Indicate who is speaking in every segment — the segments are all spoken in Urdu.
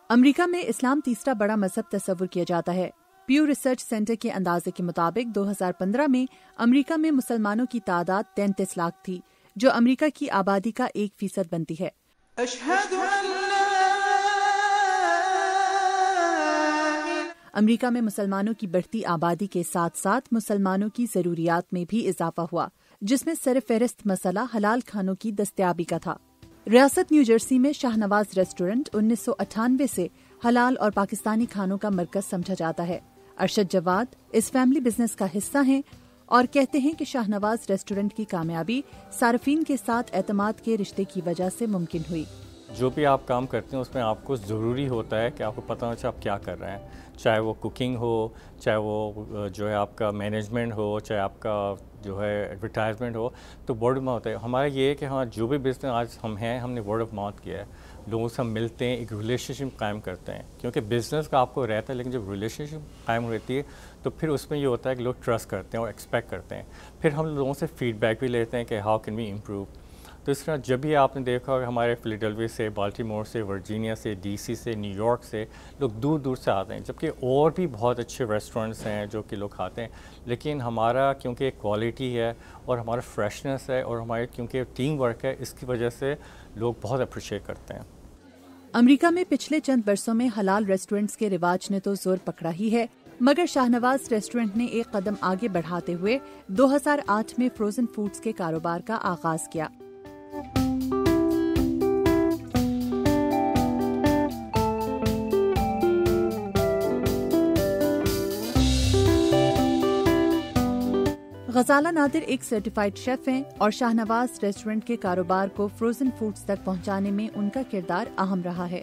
Speaker 1: امریکہ میں اسلام تیسرا بڑا مذہب تصور کیا جاتا ہے۔ پیو ریسرچ سینٹر کے اندازے کے مطابق 2015 میں امریکہ میں مسلمانوں کی تعداد 33 لاکھ تھی، جو امریکہ کی آبادی کا 1% بنتی ہے۔ امریکہ میں مسلمانوں کی بڑھتی آبادی کے ساتھ ساتھ مسلمانوں کی ضروریات میں بھی اضافہ ہوا، جس میں سر فہرست مسئلہ حلال کھانوں کی دستیابی کا تھا۔ ریاست نیو جرسی میں شاہ نواز ریسٹورنٹ 1998 سے حلال اور پاکستانی کھانوں کا مرکز سمجھا جاتا ہے۔ ارشد جواد اس فیملی بزنس کا حصہ ہیں اور کہتے ہیں کہ شاہ نواز ریسٹورنٹ کی کامیابی صارفین کے ساتھ اعتماد کے رشتے کی وجہ سے ممکن ہوئی۔
Speaker 2: جو بھی آپ کام کرتے ہیں اس میں آپ کو ضروری ہوتا ہے کہ آپ کو پتہ ہونا چاہیے آپ کیا کر رہے ہیں، چاہے وہ کوکنگ ہو، چاہے وہ جو ہے آپ کا مینجمنٹ ہو، چاہے آپ کا جو ہے ایڈورٹائزمنٹ ہو، تو ورڈ آف ماؤتھ ہے۔ ہمارا یہ ہے کہ ہاں جو بھی بزنس آج ہم ہیں ہم نے ورڈ آف ماؤتھ کیا ہے، لوگوں سے ہم ملتے ہیں، ایک ریلیشن شپ قائم کرتے ہیں، کیونکہ بزنس کا آپ کو رہتا ہے لیکن جب ریلیشن شپ قائم رہتی ہے تو پھر اس میں یہ ہوتا ہے کہ لوگ ٹرسٹ کرتے ہیں اور ایکسپیکٹ کرتے ہیں، پھر ہم لوگوں سے فیڈ بیک بھی لیتے ہیں کہ ہاؤ کین وی امپروو۔ تو اس طرح جب بھی آپ نے دیکھا کہ ہمارے فلیڈلفیا سے، بالٹیمور سے، ورجینیا سے، ڈی سی سے، نیو یارک سے لوگ دور دور سے آتے ہیں، جبکہ اور بھی بہت اچھے ریسٹورینٹس ہیں جو کہ لوگ کھاتے ہیں، لیکن ہمارا کیونکہ کوالٹی ہے اور ہمارا فریشنس ہے اور ہمارے کیونکہ ٹیم ورک ہے، اس کی وجہ سے لوگ بہت اپریشیٹ کرتے ہیں۔
Speaker 1: امریکہ میں پچھلے چند برسوں میں حلال ریسٹورنٹس کے رواج نے تو زور پکڑا ہی ہے، مگر شاہ نواز ریسٹورنٹ نے ایک قدم آگے بڑھاتے ہوئے 2008 میں فروزن فوڈز کے کاروبار کا آغاز کیا۔ غزالہ نادر ایک سرٹیفائیڈ شیف ہیں اور شاہ نواز ریسٹورنٹ کے کاروبار کو فروزن فوڈز تک پہنچانے میں ان کا کردار اہم رہا ہے۔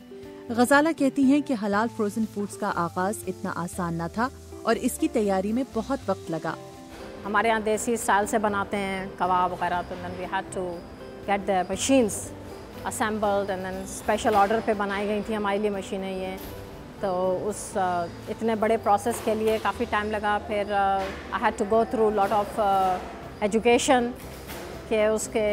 Speaker 1: غزالہ کہتی ہیں کہ حلال فروزن فوڈز کا آغاز اتنا آسان نہ تھا اور اس کی تیاری میں بہت وقت لگا۔
Speaker 3: ہمارے یہاں دیسی اسٹائل سے بناتے ہیں کباب وغیرہ، تو then we had to get the machines assembled and then special order پہ بنائی گئی تھیں ہمارے لیے مشینیں یہ، تو اس اتنے بڑے پروسیس کے لیے کافی ٹائم لگا۔ پھر I had to go through lot of education کہ اس کے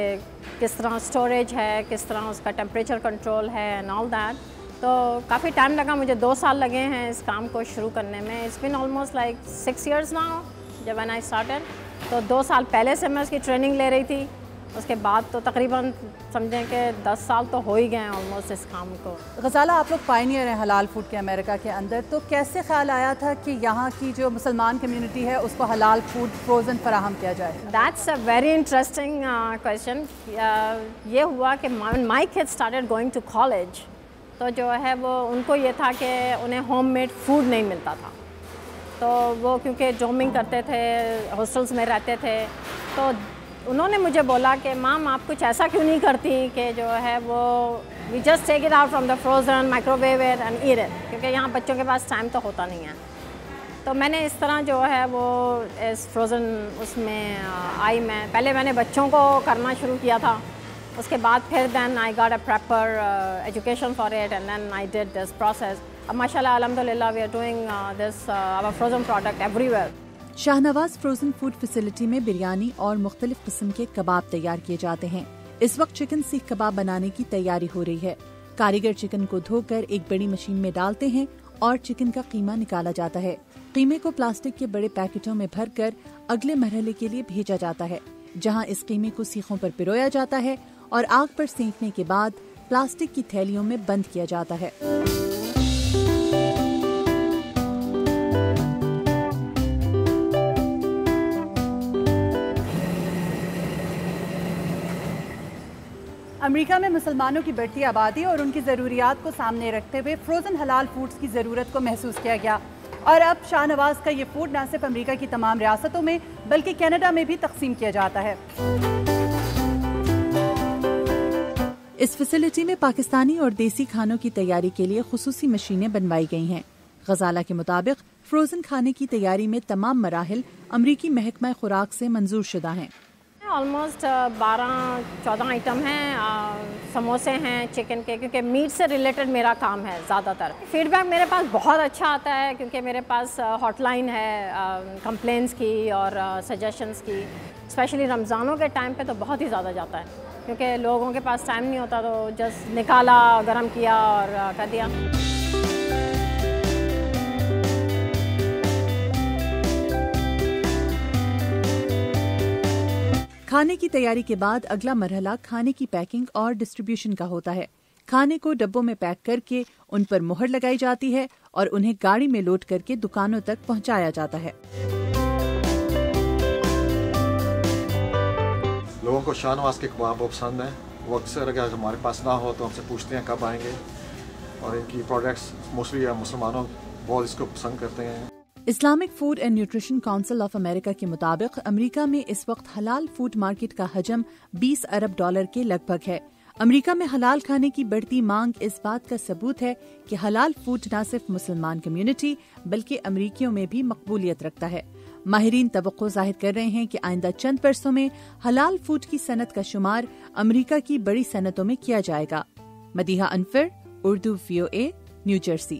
Speaker 3: کس طرح اسٹوریج ہے، کس طرح اس کا ٹیمپریچر کنٹرول ہے and all that، تو کافی ٹائم لگا مجھے، 2 سال لگے ہیں اس کام کو شروع کرنے میں۔ It's been almost like 6 years now جب when I started، تو 2 سال پہلے سے میں اس کی ٹریننگ لے رہی تھی، اس کے بعد تو تقریباً سمجھیں کہ 10 سال تو ہو ہی گئے ہیں آلموسٹ اس کام کو۔
Speaker 1: غزالہ، آپ لوگ پائنیئر ہیں حلال فوڈ کے امریکہ کے اندر، تو کیسے خیال آیا تھا کہ یہاں کی جو مسلمان کمیونٹی ہے اس کو حلال فوڈ فروزن فراہم کیا جائے؟
Speaker 3: That's a very interesting question۔ یہ ہوا کہ when my kids started going to college، تو جو ہے وہ ان کو یہ تھا کہ انہیں ہوم میڈ فوڈ نہیں ملتا تھا، تو وہ کیونکہ جومنگ کرتے تھے، ہاسٹلس میں رہتے تھے، تو انہوں نے مجھے بولا کہ مام آپ کچھ ایسا کیوں نہیں کرتی کہ جو ہے وہ we just take it out from the frozen, microwave it and eat it, کیونکہ یہاں بچوں کے پاس ٹائم تو ہوتا نہیں ہے۔ تو میں نے اس طرح جو ہے وہ اس فروزن اس میں آئی، پہلے میں نے بچوں کو کرنا شروع کیا تھا، اس کے بعد پھر then I got a proper education for it and then I did this process. اب ماشاء اللہ الحمد للہ we are doing this our frozen product everywhere.
Speaker 1: Shah Nawaz frozen food facility میں بریانی اور مختلف قسم کے کباب تیار کیے جاتے ہیں۔ اس وقت چکن سیخ کباب بنانے کی تیاری ہو رہی ہے۔ کاریگر چکن کو دھو کر ایک بڑی مشین میں ڈالتے ہیں اور چکن کا قیمہ نکالا جاتا ہے۔ قیمے کو پلاسٹک کے بڑے پیکٹوں میں بھر کر اگلے مرحلے کے لیے بھیجا جاتا ہے، جہاں اس قیمے کو سیخوں پر پرویا جاتا ہے اور آگ پر سینکنے کے بعد پلاسٹک کی تھیلیوں میں بند کیا جاتا ہے۔ امریکہ میں مسلمانوں کی بڑھتی آبادی اور ان کی ضروریات کو سامنے رکھتے ہوئے فروزن حلال فوڈز کی ضرورت کو محسوس کیا گیا، اور اب شاہ نواز کا یہ فوڈ نہ صرف امریکہ کی تمام ریاستوں میں بلکہ کینیڈا میں بھی تقسیم کیا جاتا ہے۔ اس فیسلٹی میں پاکستانی اور دیسی کھانوں کی تیاری کے لیے خصوصی مشینیں بنوائی گئی ہیں۔ غزالہ کے مطابق فروزن کھانے کی تیاری میں تمام مراحل امریکی محکمہ خوراک سے منظور شدہ ہیں۔
Speaker 3: آلموسٹ 12-14 آئٹم ہیں. سموسے ہیں چکن کے, کیونکہ میٹ سے ریلیٹڈ میرا کام ہے زیادہ تر. فیڈ بیک میرے پاس بہت اچھا آتا ہے کیونکہ میرے پاس ہاٹ لائن ہے کمپلینس کی اور سجیشنس کی. اسپیشلی رمضانوں کے ٹائم پہ تو بہت ہی زیادہ جاتا ہے کیونکہ لوگوں کے پاس ٹائم نہیں ہوتا, تو جسٹ نکالا, گرم کیا اور کر دیا.
Speaker 1: کھانے کی تیاری کے بعد اگلا مرحلہ کھانے کی پیکنگ اور ڈسٹریبیوشن کا ہوتا ہے. کھانے کو ڈبوں میں پیک کر کے ان پر مہر لگائی جاتی ہے اور انہیں گاڑی میں لوڈ کر کے دکانوں تک پہنچایا جاتا ہے.
Speaker 4: لوگوں کو شاہ نواز کے کباب بہت پسند ہیں. وہ اکثر اگر ہمارے پاس نہ ہو تو ہم سے پوچھتے ہیں کب آئیں گے, اور ان کی پروڈکٹس موسٹلی مسلمانوں بہت اس کو پسند کرتے ہیں.
Speaker 1: Islamic food and nutrition council of America کے مطابق امریکہ میں اس وقت حلال فوڈ مارکیٹ کا حجم $20 ارب کے لگ بھگ ہے. امریکہ میں حلال کھانے کی بڑھتی مانگ اس بات کا ثبوت ہے کہ حلال فوڈ نہ صرف مسلمان کمیونٹی بلکہ امریکیوں میں بھی مقبولیت رکھتا ہے. ماہرین توقع ظاہر کر رہے ہیں کہ آئندہ چند برسوں میں حلال فوڈ کی صنعت کا شمار امریکہ کی بڑی صنعتوں میں کیا جائے گا. مدیحہ انفر, اردو VOA, نیو جرسی.